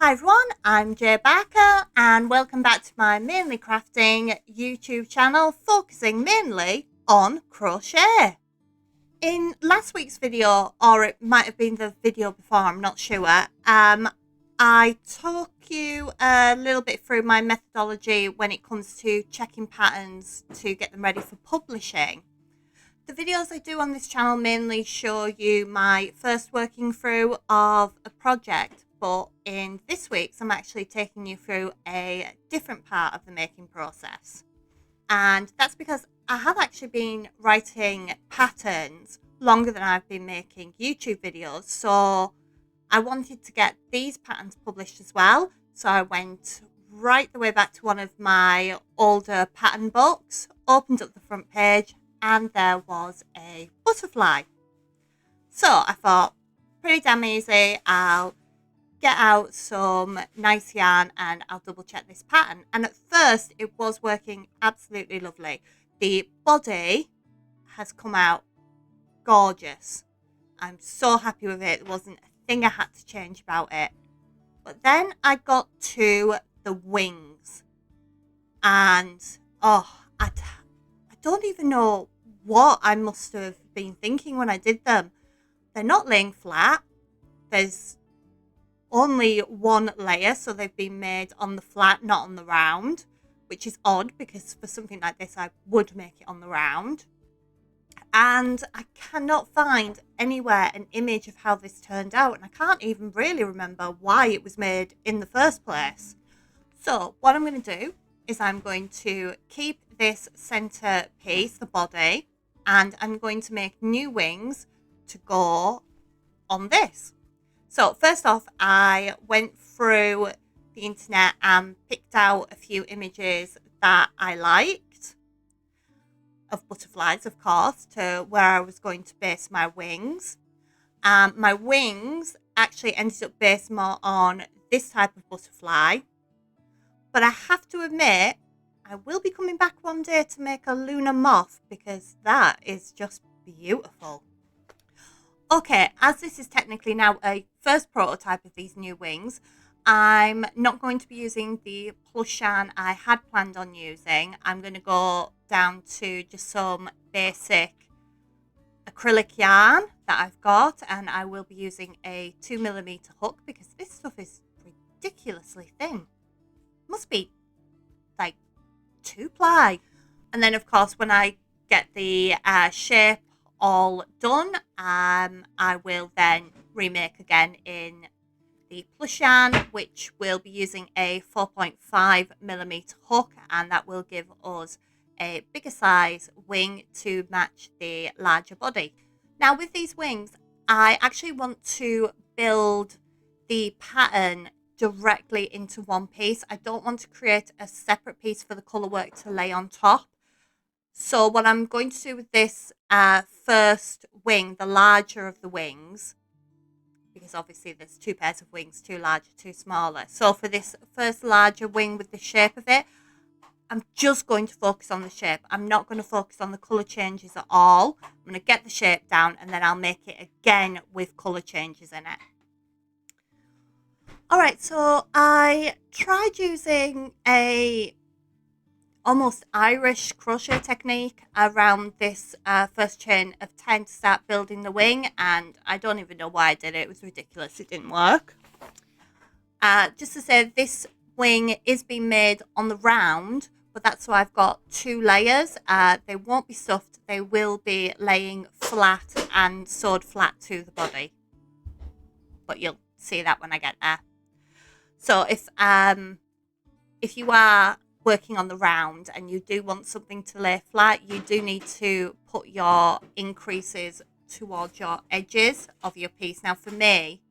Hi everyone, I'm Jay Barker and welcome back to my Mainly Crafting YouTube channel focusing mainly on crochet. In last week's video, or it might have been the video before, I'm not sure, I took you a little bit through my methodology when it comes to checking patterns to get them ready for publishing. The videos I do on this channel mainly show you my first working through of a project, but in this week's I'm actually taking you through a different part of the making process. And that's because I have actually been writing patterns longer than I've been making YouTube videos, so I wanted to get these patterns published as well. So I went right the way back to one of my older pattern books, opened up the front page, and there was a butterfly. So I thought, pretty damn easy, I'll get out some nice yarn and I'll double check this pattern. And at first it was working absolutely lovely. The body has come out gorgeous. I'm so happy with it. There wasn't a thing I had to change about it. But then I got to the wings and I don't even know what I must have been thinking when I did them. They're not laying flat. There's only one layer, so they've been made on the flat, not on the round, which is odd because for something like this I would make it on the round. And I cannot find anywhere an image of how this turned out, and I can't even really remember why it was made in the first place. So what I'm going to do is I'm going to keep this center piece, the body, and I'm going to make new wings to go on this. So first off, I went through the internet and picked out a few images that I liked of butterflies, of course, to where I was going to base my wings. My wings actually ended up based more on this type of butterfly, but I have to admit, I will be coming back one day to make a lunar moth because that is just beautiful. Okay, as this is technically now a first prototype of these new wings, I'm not going to be using the plush yarn I had planned on using. I'm going to go down to just some basic acrylic yarn that I've got, and I will be using a 2mm hook because this stuff is ridiculously thin. Must be like 2-ply. And then of course when I get the shape all done, I will then remake again in the plush yarn, which will be using a 4.5mm hook, and that will give us a bigger size wing to match the larger body. Now with these wings, I actually want to build the pattern directly into one piece. I don't want to create a separate piece for the colour work to lay on top. So what I'm going to do with this first wing, the larger of the wings, because obviously there's two pairs of wings, two larger, two smaller. So for this first larger wing with the shape of it, I'm just going to focus on the shape. I'm not going to focus on the colour changes at all. I'm going to get the shape down and then I'll make it again with colour changes in it. Alright, so I tried using a almost Irish crochet technique around this first chain of 10 to start building the wing, and I don't even know why I did it. It was ridiculous. It didn't work. Just to say, this wing is being made on the round, but that's why I've got two layers. They won't be stuffed. They will be laying flat and sewed flat to the body, but you'll see that when I get there. So if you are working on the round and you do want something to lay flat, you do need to put your increases towards your edges of your piece. Now for me,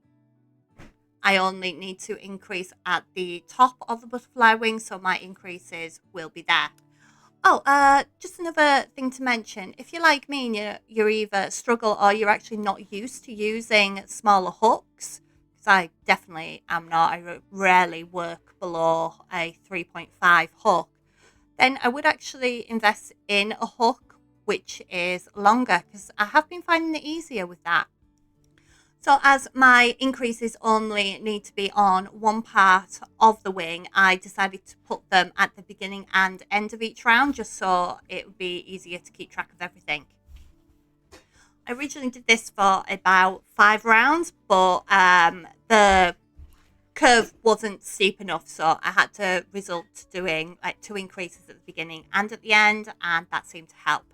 I only need to increase at the top of the butterfly wing, so my increases will be there. Oh, just another thing to mention, if you're like me and you're either struggle or you're actually not used to using smaller hooks, because I definitely am not, I rarely work below a 3.5 hook, then I would actually invest in a hook which is longer, because I have been finding it easier with that. So as my increases only need to be on one part of the wing, I decided to put them at the beginning and end of each round, just so it would be easier to keep track of everything. I originally did this for about 5 rounds, but the curve wasn't steep enough, so I had to resort to doing like 2 increases at the beginning and at the end, and that seemed to help.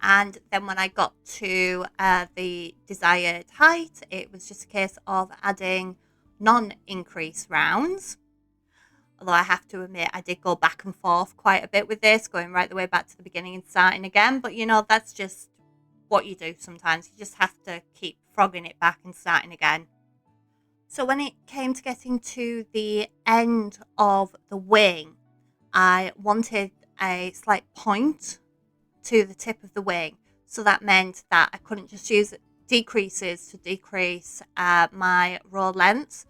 And then when I got to the desired height, it was just a case of adding non-increase rounds. Although I have to admit, I did go back and forth quite a bit with this, going right the way back to the beginning and starting again. But you know, that's just what you do sometimes. You just have to keep frogging it back and starting again. So when it came to getting to the end of the wing, I wanted a slight point to the tip of the wing. So that meant that I couldn't just use decreases to decrease my row lengths.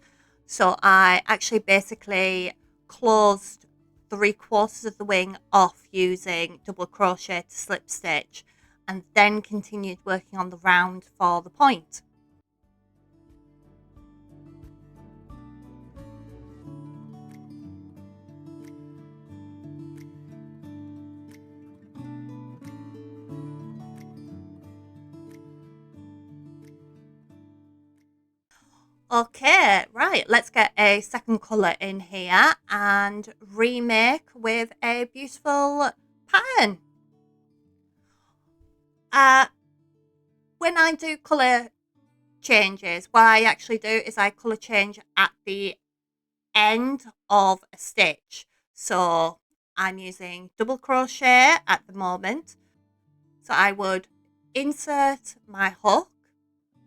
So I actually basically closed 3/4 of the wing off using double crochet to slip stitch, and then continued working on the round for the point. Okay, right, let's get a second colour in here and remake with a beautiful pattern. When I do colour changes, what I actually do is I colour change at the end of a stitch. So I'm using double crochet at the moment. So I would insert my hook,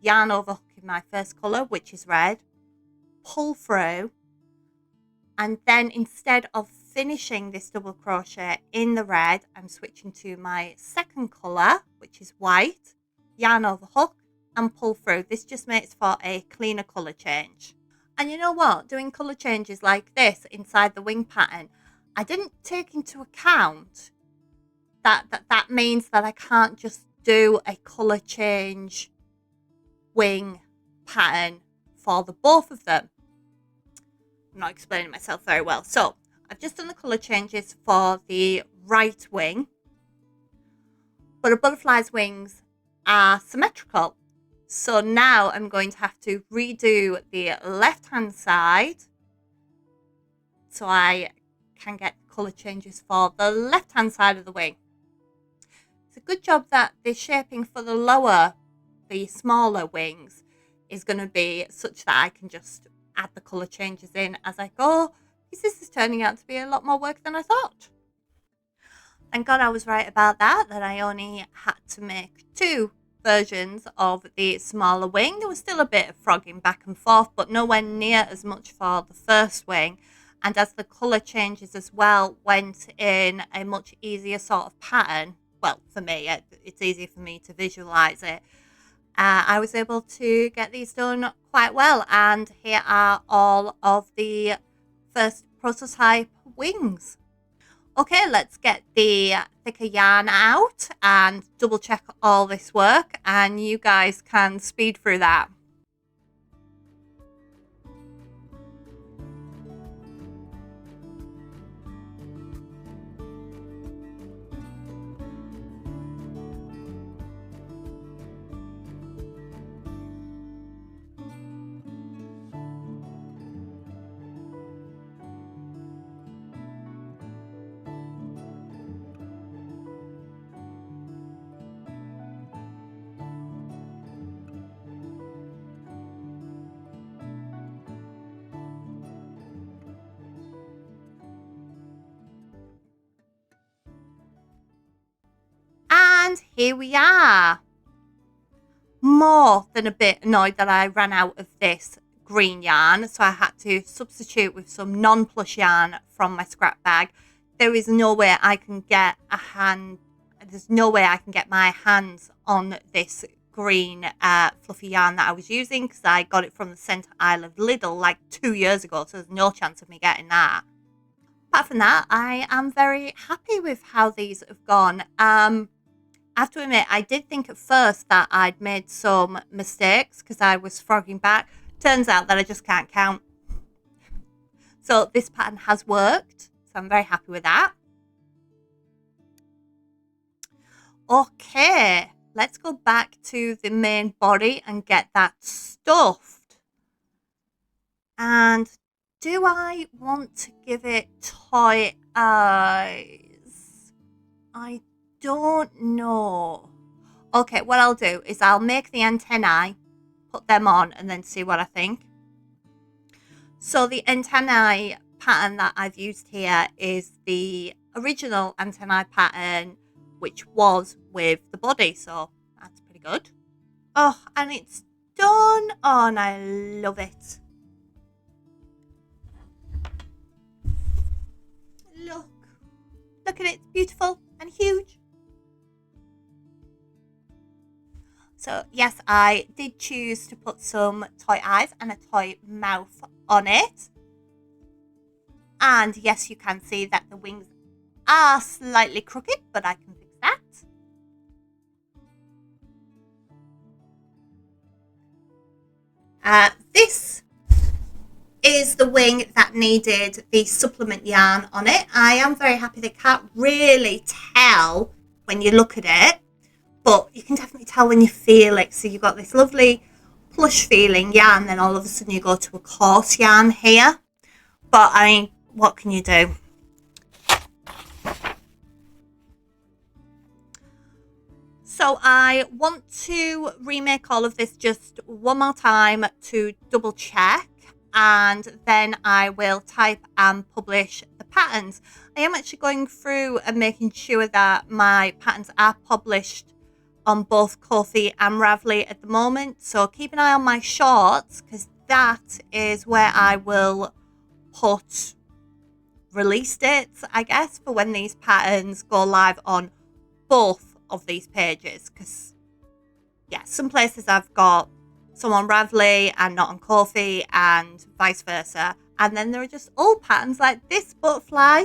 yarn over hook in my first colour, which is red, pull through, and then instead of finishing this double crochet in the red, I'm switching to my second colour, which is white, yarn over hook and pull through. This just makes for a cleaner colour change. And you know what, doing colour changes like this inside the wing pattern, I didn't take into account that means that I can't just do a colour change wing pattern for the both of them. I'm not explaining myself very well. So I've just done the colour changes for the right wing, but a butterfly's wings are symmetrical. So now I'm going to have to redo the left hand side so I can get colour changes for the left hand side of the wing. It's a good job that the shaping for the smaller wings is going to be such that I can just add the colour changes in as I go, because this is turning out to be a lot more work than I thought. Thank God I was right about that I only had to make 2 versions of the smaller wing. There was still a bit of frogging back and forth, but nowhere near as much for the first wing. And as the colour changes as well went in a much easier sort of pattern, well, for me, it's easier for me to visualise it. I was able to get these done quite well, and here are all of the first prototype wings. Okay, let's get the thicker yarn out and double check all this work, and you guys can speed through that. And here we are. More than a bit annoyed that I ran out of this green yarn, so I had to substitute with some non-plush yarn from my scrap bag. There is no way I can get there's no way I can get my hands on this green fluffy yarn that I was using, because I got it from the centre aisle of Lidl like 2 years ago, so there's no chance of me getting that. Apart from that, I am very happy with how these have gone. I have to admit, I did think at first that I'd made some mistakes because I was frogging back. Turns out that I just can't count. So this pattern has worked, so I'm very happy with that. Okay, let's go back to the main body and get that stuffed. And do I want to give it toy eyes? I don't know. Okay, what I'll do is I'll make the antennae, put them on, and then see what I think. So the antennae pattern that I've used here is the original antennae pattern, which was with the body, so that's pretty good. Oh, and it's done. Oh, and I love it. Look at it, it's beautiful and huge. So yes, I did choose to put some toy eyes and a toy mouth on it. And yes, you can see that the wings are slightly crooked, but I can fix that. This is the wing that needed the supplement yarn on it. I am very happy they can't really tell when you look at it, but you can definitely tell when you feel it. So you've got this lovely plush feeling yarn, then all of a sudden you go to a coarse yarn here. But I mean, what can you do? So I want to remake all of this just one more time to double check, and then I will type and publish the patterns. I am actually going through and making sure that my patterns are published on both Ko-fi and Ravelry at the moment. So keep an eye on my shorts, because that is where I will put release dates, I guess, for when these patterns go live on both of these pages. Because yeah, some places I've got some on Ravelry and not on Ko-fi, and vice versa. And then there are just old patterns like this butterfly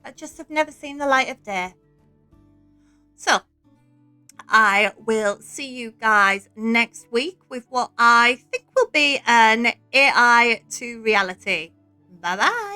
that just have never seen the light of day. So I will see you guys next week with what I think will be an AI to reality. Bye bye.